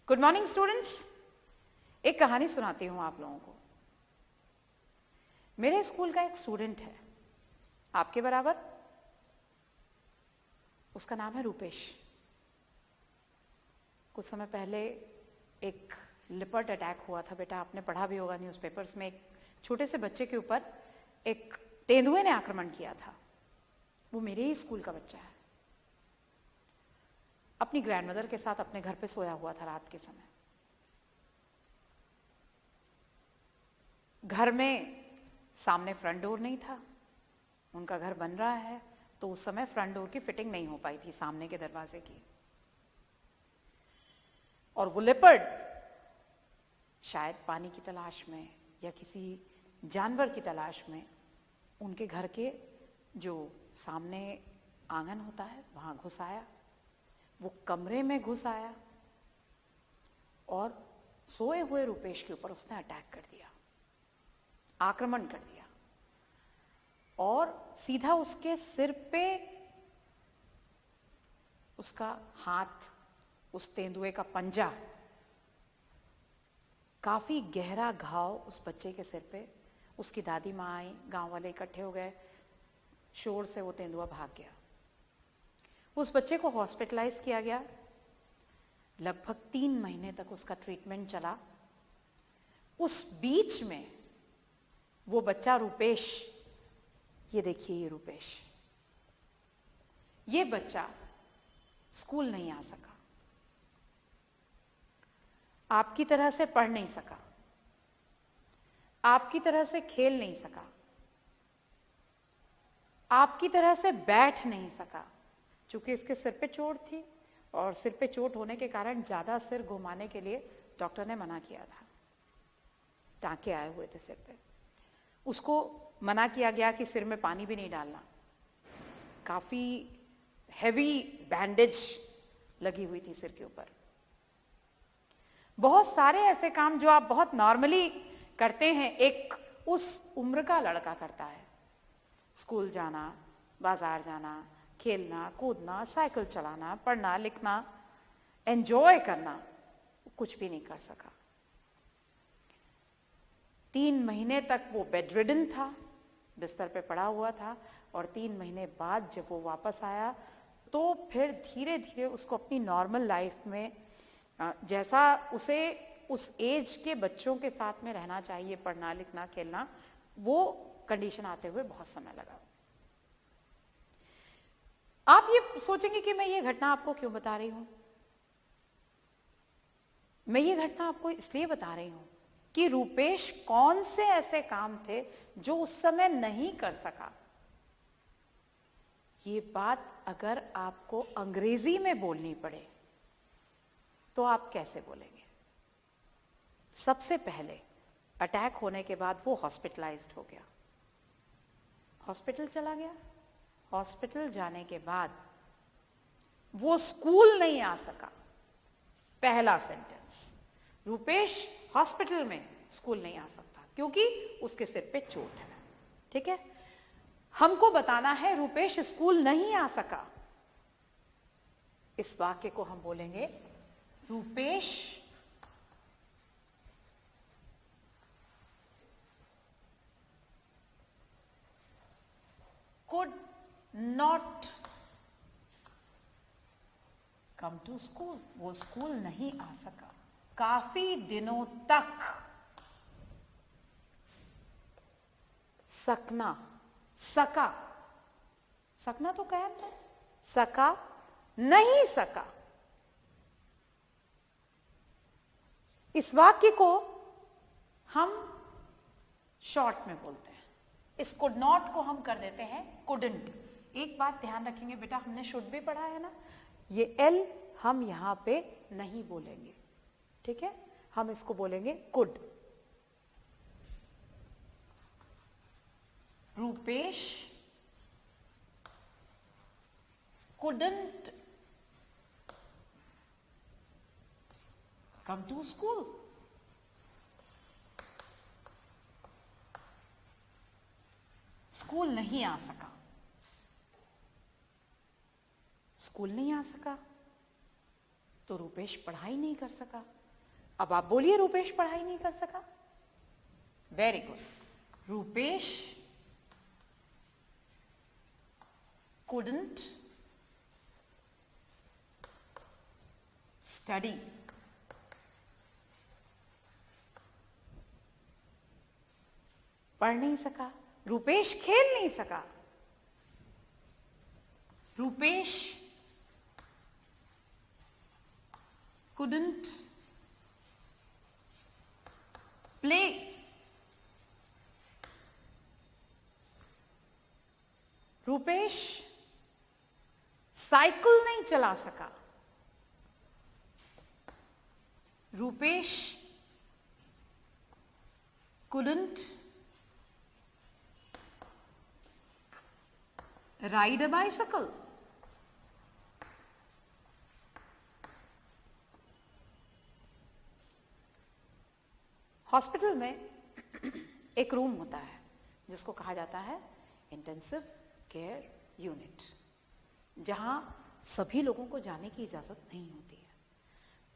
Good morning students. एक कहानी सुनाती हूं आप लोगों को। मेरे स्कूल का एक स्टूडेंट है आपके बराबर, उसका नाम है रूपेश। कुछ समय पहले एक लिपर्ड अटैक हुआ था। बेटा आपने पढ़ा भी होगा न्यूज़पेपर्स में, एक छोटे से बच्चे के ऊपर एक तेंदुए ने आक्रमण किया था। वो मेरे ही स्कूल का बच्चा है। अपनी ग्रैंडमदर के साथ अपने घर पे सोया हुआ था रात के समय। घर में सामने फ्रंट डोर नहीं था, उनका घर बन रहा है, तो उस समय फ्रंट डोर की फिटिंग नहीं हो पाई थी सामने के दरवाजे की। और वो लेपर्ड शायद पानी की तलाश में या किसी जानवर की तलाश में उनके घर के जो सामने आंगन होता है वहां घुस आया। वो कमरे में घुस आया और सोए हुए रूपेश के ऊपर उसने अटैक कर दिया, आक्रमण कर दिया और सीधा उसके सिर पे उसका हाथ, उस तेंदुए का पंजा, काफी गहरा घाव उस बच्चे के सिर पे। उसकी दादी माँ आई, गांव वाले इकट्ठे हो गए, शोर से वो तेंदुआ भाग गया। उस बच्चे को हॉस्पिटलाइज किया गया। लगभग 3 महीने तक उसका ट्रीटमेंट चला। उस बीच में वो बच्चा रूपेश, ये देखिए ये रूपेश, ये बच्चा स्कूल नहीं आ सका, आपकी तरह से पढ़ नहीं सका, आपकी तरह से खेल नहीं सका, आपकी तरह से बैठ नहीं सका। चूंकि इसके सिर पे चोट थी और सिर पे चोट होने के कारण ज्यादा सिर घुमाने के लिए डॉक्टर ने मना किया था। टांके आए हुए थे सिर पे। उसको मना किया गया कि सिर में पानी भी नहीं डालना। काफी हैवी बैंडेज लगी हुई थी सिर के ऊपर। बहुत सारे ऐसे काम जो आप बहुत नॉर्मली करते हैं, एक उस उम्र का लड़का करता है। स्कूल जाना, बाजार जाना, खेलना कूदना, साइकिल चलाना, पढ़ना लिखना, एंजॉय करना, कुछ भी नहीं कर सका। 3 महीने तक वो बेड रिडन था, बिस्तर पे पड़ा हुआ था। और 3 महीने बाद जब वो वापस आया तो फिर धीरे धीरे उसको अपनी नॉर्मल लाइफ में, जैसा उसे उस एज के बच्चों के साथ में रहना चाहिए, पढ़ना लिखना खेलना, वो कंडीशन आते हुए बहुत समय लगा। आप ये सोचेंगे कि मैं ये घटना आपको क्यों बता रही हूं। मैं ये घटना आपको इसलिए बता रही हूं कि रूपेश कौन से ऐसे काम थे जो उस समय नहीं कर सका। ये बात अगर आपको अंग्रेजी में बोलनी पड़े तो आप कैसे बोलेंगे। सबसे पहले अटैक होने के बाद वो हॉस्पिटलाइज्ड हो गया, हॉस्पिटल चला गया। हॉस्पिटल जाने के बाद वो स्कूल नहीं आ सका। पहला सेंटेंस, रूपेश हॉस्पिटल में, स्कूल नहीं आ सकता क्योंकि उसके सिर पे चोट है। ठीक है, हमको बताना है रूपेश स्कूल नहीं आ सका। इस वाक्य को हम बोलेंगे Rupesh could not come to school। वो स्कूल नहीं आ सका काफी दिनों तक। सकना, सका, सकना तो कह था, सका नहीं सका। इस वाक्य को हम शॉर्ट में बोलते हैं। इस कुड नॉट को हम कर देते हैं कुडंट। एक बात ध्यान रखेंगे बेटा, हमने शुड भी पढ़ा है ना, ये एल हम यहां पे नहीं बोलेंगे। ठीक है, हम इसको बोलेंगे could. Rupesh couldn't come to school। School नहीं आ सका, स्कूल नहीं आ सका। तो रूपेश पढ़ाई नहीं कर सका। अब आप बोलिए रूपेश पढ़ाई नहीं कर सका। Very good. Rupesh couldn't study. पढ़ नहीं सका। रूपेश खेल नहीं सका। Rupesh couldn't play. Rupesh cycle नहीं चला सका। Rupesh couldn't ride a bicycle. Hospital में एक रूम होता है जिसको कहा जाता है इंटेंसिव केयर यूनिट, जहां सभी लोगों को जाने की इजाजत नहीं होती है।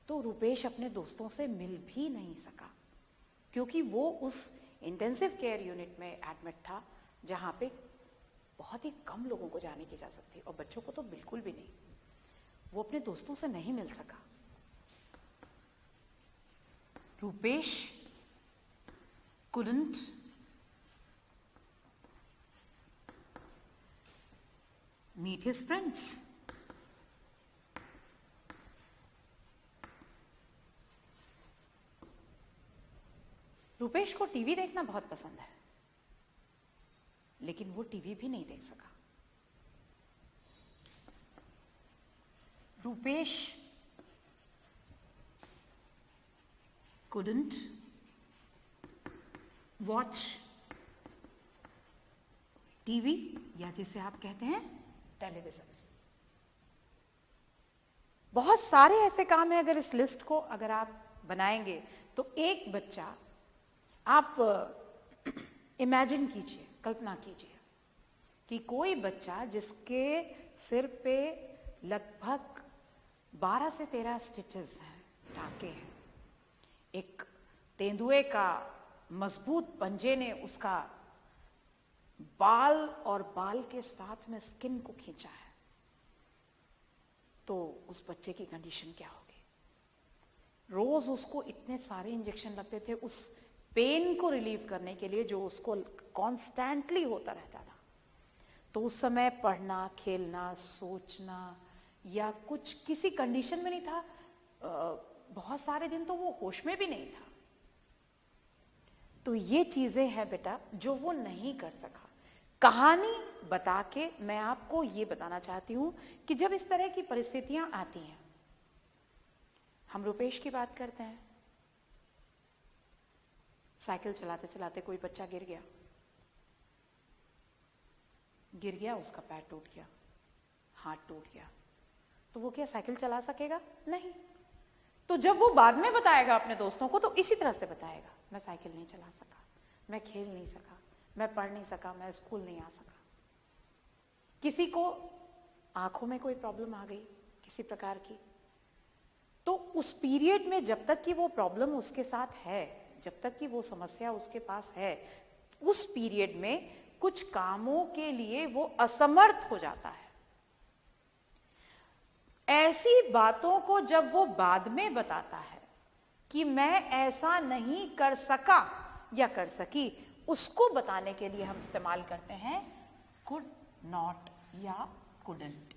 तो रूपेश अपने दोस्तों से मिल भी नहीं सका क्योंकि वो उस इंटेंसिव केयर यूनिट में एडमिट था जहां पे बहुत ही कम लोगों को जाने की इजाजत थी और बच्चों को तो बिल्कुल भी नहीं। वो अपने दोस्तों से नहीं मिल सका। Rupesh couldn't meet his friends. Rupesh को टीवी देखना बहुत पसंद है, लेकिन वो टीवी भी नहीं देख सका। रूपेश couldn't वॉच टीवी, या जिसे आप कहते हैं टेलीविजन। बहुत सारे ऐसे काम हैं, अगर इस लिस्ट को अगर आप बनाएंगे तो एक बच्चा, आप इमेजिन कीजिए, कल्पना कीजिए कि कोई बच्चा जिसके सिर पे लगभग 12 से 13 स्टिचेस हैं, टाके हैं, एक तेंदुए का मजबूत पंजे ने उसका बाल और बाल के साथ में स्किन को खींचा है, तो उस बच्चे की कंडीशन क्या होगी? रोज उसको इतने सारे इंजेक्शन लगते थे उस पेन को रिलीव करने के लिए जो उसको कॉन्स्टेंटली होता रहता था। तो उस समय पढ़ना, खेलना, सोचना या कुछ किसी कंडीशन में नहीं था। बहुत सारे दिन तो वो होश में भी नहीं था। तो ये चीजें हैं बेटा जो वो नहीं कर सका। कहानी बता के मैं आपको ये बताना चाहती हूं कि जब इस तरह की परिस्थितियां आती हैं, हम रूपेश की बात करते हैं, साइकिल चलाते चलाते कोई बच्चा गिर गया, उसका पैर टूट गया, हाथ टूट गया, तो वो क्या साइकिल चला सकेगा? नहीं। तो जब वो बाद में बताएगा अपने दोस्तों को तो इसी तरह से बताएगा, मैं साइकिल नहीं चला सका, मैं खेल नहीं सका, मैं पढ़ नहीं सका, मैं स्कूल नहीं आ सका। किसी को आंखों में कोई प्रॉब्लम आ गई किसी प्रकार की, तो उस पीरियड में जब तक कि वो प्रॉब्लम उसके साथ है, जब तक कि वो समस्या उसके पास है, उस पीरियड में कुछ कामों के लिए वो असमर्थ हो जाता है। ऐसी बातों को जब वो बाद में बताता है कि मैं ऐसा नहीं कर सका या कर सकी, उसको बताने के लिए हम इस्तेमाल करते हैं कुड नॉट या कुडंट।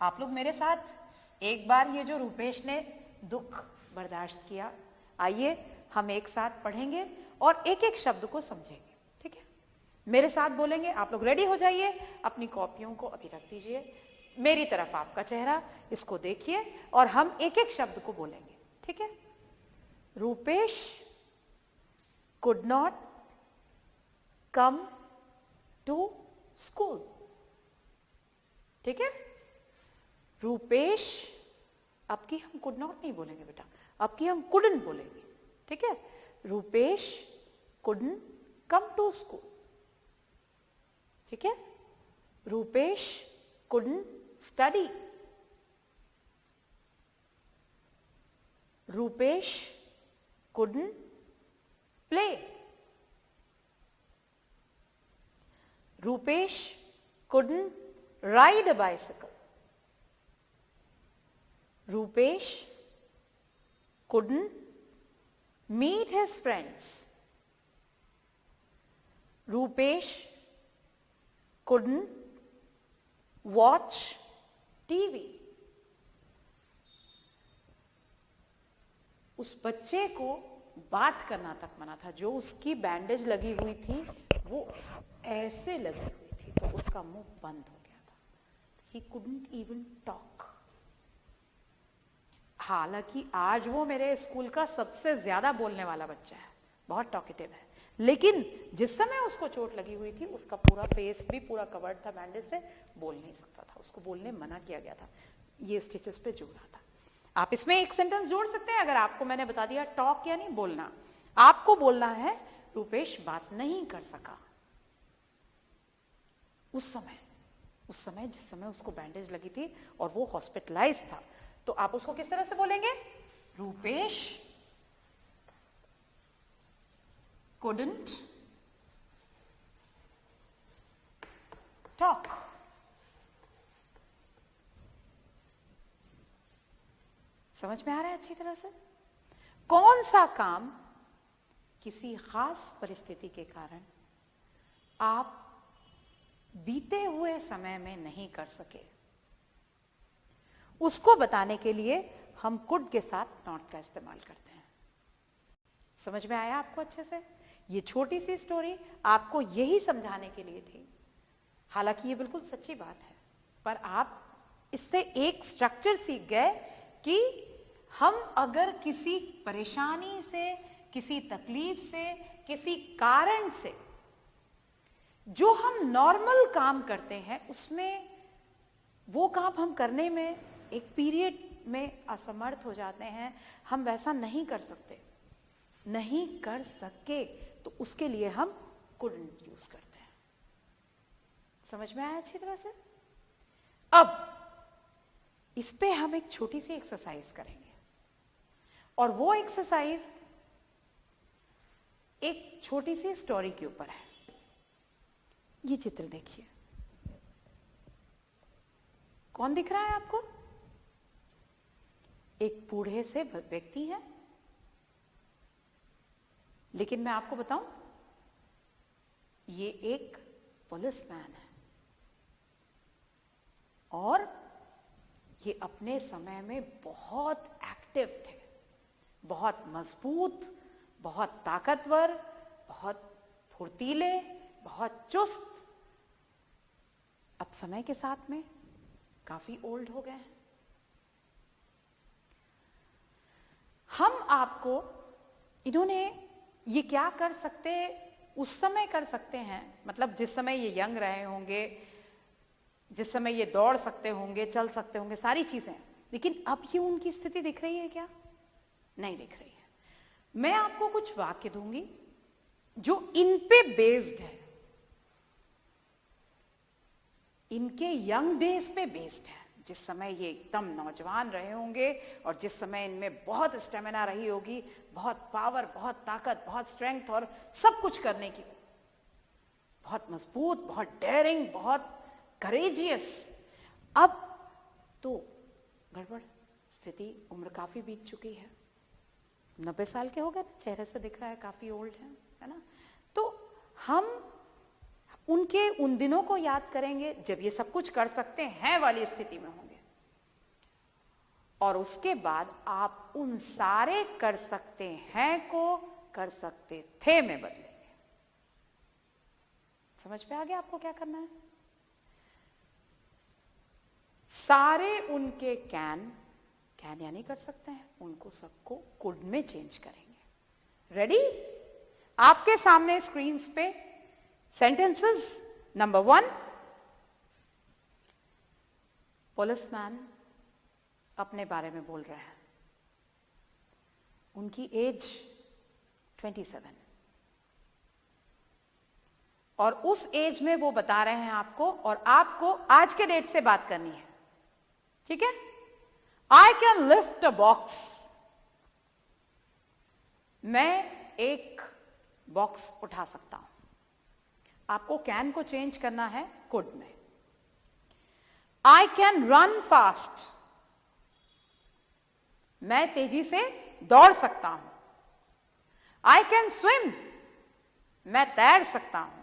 आप लोग मेरे साथ एक बार ये जो रूपेश ने दुख बर्दाश्त किया, आइए हम एक साथ पढ़ेंगे और एक एक शब्द को समझेंगे, ठीक है? मेरे साथ बोलेंगे, आप लोग रेडी हो जाइए, अपनी कॉपियों को अभी रख दीजिए, मेरी तरफ आपका चेहरा, इसको देखिए और हम एक एक शब्द को बोलेंगे, ठीक है? Rupesh could not come to school, ठीक है? रूपेश, अब की हम could not नहीं बोलेंगे बेटा, अब की हम couldn't बोलेंगे, ठीक है? Rupesh couldn't come to school, ठीक है? Rupesh couldn't study, Rupesh couldn't play. Rupesh couldn't ride a bicycle. Rupesh couldn't meet his friends. Rupesh couldn't watch TV. उस बच्चे को बात करना तक मना था। जो उसकी बैंडेज लगी हुई थी वो ऐसे लगी हुई थी तो उसका मुंह बंद हो गया था। He couldn't even talk. हालांकि आज वो मेरे स्कूल का सबसे ज्यादा बोलने वाला बच्चा है, बहुत टॉकेटिव है, लेकिन जिस समय उसको चोट लगी हुई थी उसका पूरा फेस भी पूरा कवर्ड था बैंडेज से, बोल नहीं सकता था, उसको बोलने मना किया गया था। ये स्टिचेस पे जोड़ रहा था। आप इसमें एक सेंटेंस जोड़ सकते हैं। अगर आपको मैंने बता दिया टॉक यानी बोलना, आपको बोलना है रूपेश बात नहीं कर सका उस समय जिस समय उसको बैंडेज लगी थी और वो हॉस्पिटलाइज था, तो आप उसको किस तरह से बोलेंगे? Rupesh couldn't talk. समझ में आ रहा है अच्छी तरह से? कौन सा काम किसी खास परिस्थिति के कारण आप बीते हुए समय में नहीं कर सके, उसको बताने के लिए हम कुड के साथ नॉट का इस्तेमाल करते हैं। समझ में आया आपको अच्छे से? ये छोटी सी स्टोरी आपको यही समझाने के लिए थी। हालांकि ये बिल्कुल सच्ची बात है, पर आप इससे एक स्ट्रक्चर सीख गए कि हम अगर किसी परेशानी से, किसी तकलीफ से, किसी कारण से जो हम नॉर्मल काम करते हैं उसमें वो काम हम करने में एक पीरियड में असमर्थ हो जाते हैं, हम वैसा नहीं कर सके, तो उसके लिए हम couldn't यूज करते हैं। समझ में आया अच्छी तरह से? अब इस पे हम एक छोटी सी एक्सरसाइज करेंगे और वो एक्सरसाइज एक छोटी सी स्टोरी के ऊपर है। ये चित्र देखिए, कौन दिख रहा है आपको? एक बूढ़े से व्यक्ति है, लेकिन मैं आपको बताऊं, ये एक पुलिसमैन है और ये अपने समय में बहुत एक्टिव थे, बहुत मजबूत, बहुत ताकतवर, बहुत फुर्तीले, बहुत चुस्त। अब समय के साथ में काफी ओल्ड हो गए हैं। हम आपको, इन्होंने ये क्या कर सकते, उस समय कर सकते हैं, मतलब जिस समय ये यंग रहे होंगे, जिस समय ये दौड़ सकते होंगे, चल सकते होंगे, सारी चीजें, लेकिन अब ये उनकी स्थिति दिख रही है क्या? नहीं दिख रही है। मैं आपको कुछ वाक्य दूंगी जो इन पे बेस्ड है, इनके यंग डेज पे बेस्ड है, जिस समय ये एकदम नौजवान रहे होंगे और जिस समय इनमें बहुत स्टेमिना रही होगी, बहुत पावर, बहुत ताकत, बहुत स्ट्रेंथ और सब कुछ करने की, बहुत मजबूत, बहुत डेयरिंग, बहुत करेजियस। अब तो गड़बड़ स्थिति, उम्र काफी बीत चुकी है, 90 साल के हो गए, चेहरे से दिख रहा है काफी ओल्ड है ना? तो हम उनके उन दिनों को याद करेंगे जब ये सब कुछ कर सकते हैं वाली स्थिति में होंगे, और उसके बाद आप उन सारे कर सकते हैं को कर सकते थे में बदलेंगे। समझ में आ गया आपको क्या करना है? सारे उनके कैन यानी कर सकते हैं, उनको सबको कुड में चेंज करेंगे। रेडी? आपके सामने स्क्रीन पे सेंटेंसेस। नंबर 1, पुलिसमैन अपने बारे में बोल रहे हैं, उनकी एज 27 और उस एज में वो बता रहे हैं आपको, और आपको आज के डेट से बात करनी है, ठीक है? I can lift a box मैं एक बॉक्स उठा सकता हूं, आपको कैन को चेंज करना है कुड में। आई कैन रन फास्ट, मैं तेजी से दौड़ सकता हूं। आई कैन स्विम, मैं तैर सकता हूं।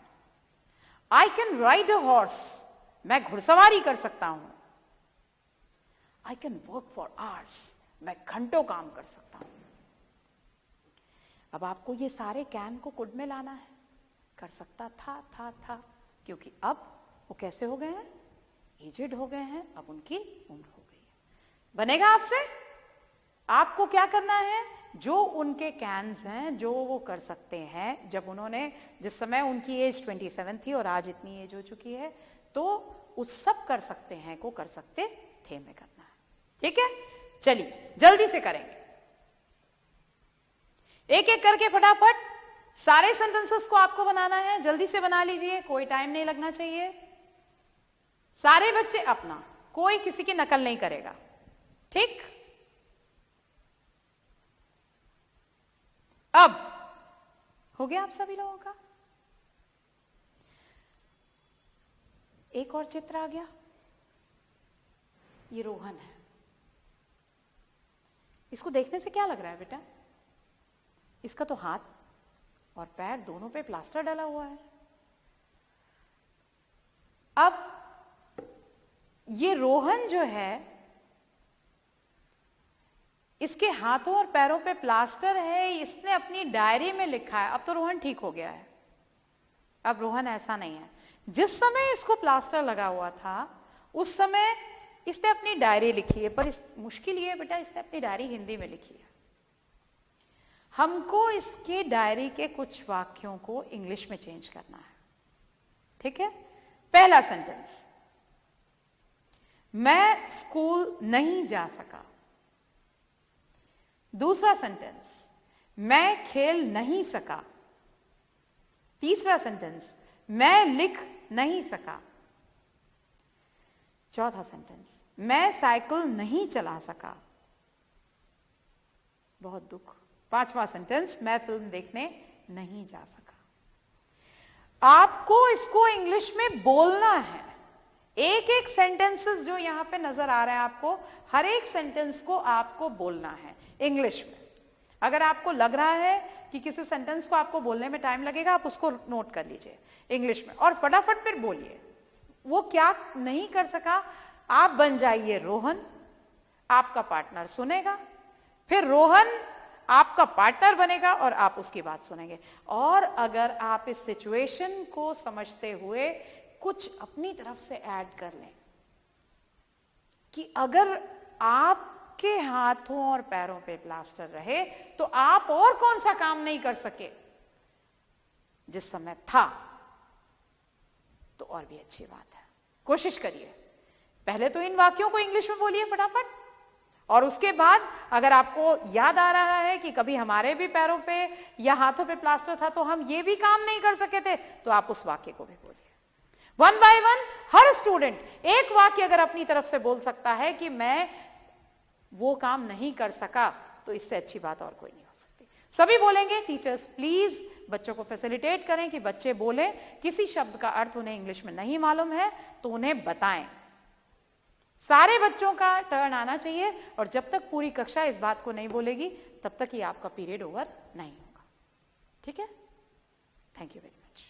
I can ride a horse, मैं घुड़सवारी कर सकता हूं। I can work for hours, मैं घंटों काम कर सकता हूं। अब आपको ये सारे कैन को कुड में लाना है। कर सकता था, क्योंकि अब वो कैसे हो गए हैं, एजेड हो गए हैं, अब उनकी उम्र हो गई है। बनेगा आपसे? आपको क्या करना है, जो उनके कैन्स हैं, जो वो कर सकते हैं, जब उन्होंने, जिस समय उनकी एज 27 थी और आज इतनी एज हो चुकी है, तो उस सब कर सकते हैं को कर सकते थे में करना है। ठीक है, चलिए जल्दी से करेंगे, एक एक करके फटाफट सारे सेंटेंसेस को आपको बनाना है। जल्दी से बना लीजिए, कोई टाइम नहीं लगना चाहिए। सारे बच्चे अपना, कोई किसी की नकल नहीं करेगा, ठीक? अब हो गया आप सभी लोगों का? एक और चित्र आ गया, ये रोहन है। इसको देखने से क्या लग रहा है बेटा? इसका तो हाथ और पैर दोनों पे प्लास्टर डाला हुआ है। अब ये रोहन जो है, इसके हाथों और पैरों पे प्लास्टर है, इसने अपनी डायरी में लिखा है। अब तो रोहन ठीक हो गया है, अब रोहन ऐसा नहीं है। जिस समय इसको प्लास्टर लगा हुआ था उस समय इसने अपनी डायरी लिखी है, पर मुश्किल ये है बेटा, इसने अपनी डायरी हिंदी में लिखी है। हमको इसके डायरी के कुछ वाक्यों को इंग्लिश में चेंज करना है, ठीक है? पहला सेंटेंस, मैं स्कूल नहीं जा सका। दूसरा सेंटेंस, मैं खेल नहीं सका। तीसरा सेंटेंस, मैं लिख नहीं सका। चौथा सेंटेंस, मैं साइकिल नहीं चला सका। बहुत दुख। पांचवा सेंटेंस, मैं फिल्म देखने नहीं जा सका। आपको इसको इंग्लिश में बोलना है। एक एक सेंटेंसेस जो यहां पे नजर आ रहे हैं आपको, हर एक सेंटेंस को आपको बोलना है इंग्लिश में। अगर आपको लग रहा है कि किसी सेंटेंस को आपको बोलने में टाइम लगेगा, आप उसको नोट कर लीजिए इंग्लिश में और फटाफट फिर बोलिए। वो क्या नहीं कर सका, आप बन जाइए रोहन, आपका पार्टनर सुनेगा, फिर रोहन आपका पार्टनर बनेगा और आप उसकी बात सुनेंगे। और अगर आप इस सिचुएशन को समझते हुए कुछ अपनी तरफ से ऐड कर लें कि अगर आपके हाथों और पैरों पे प्लास्टर रहे तो आप और कौन सा काम नहीं कर सके जिस समय था, तो और भी अच्छी बात है। कोशिश करिए, पहले तो इन वाक्यों को इंग्लिश में बोलिए फटाफट, और उसके बाद अगर आपको याद आ रहा है कि कभी हमारे भी पैरों पे या हाथों पे प्लास्टर था तो हम ये भी काम नहीं कर सके थे, तो आप उस वाक्य को भी बोलिए। One by one her student एक वाक्य अगर अपनी तरफ से बोल सकता है कि मैं वो काम नहीं कर सका, तो इससे अच्छी बात और कोई नहीं हो सकती। सभी बोलेंगे। टीचर्स प्लीज बच्चों को फैसिलिटेट करें कि बच्चे बोले। किसी शब्द का अर्थ उन्हें इंग्लिश में नहीं मालूम है तो उन्हें बताएं। सारे बच्चों का टर्न आना चाहिए, और जब तक पूरी कक्षा इस बात को नहीं बोलेगी तब तक ये आपका पीरियड ओवर नहीं होगा। ठीक है? Thank you very much.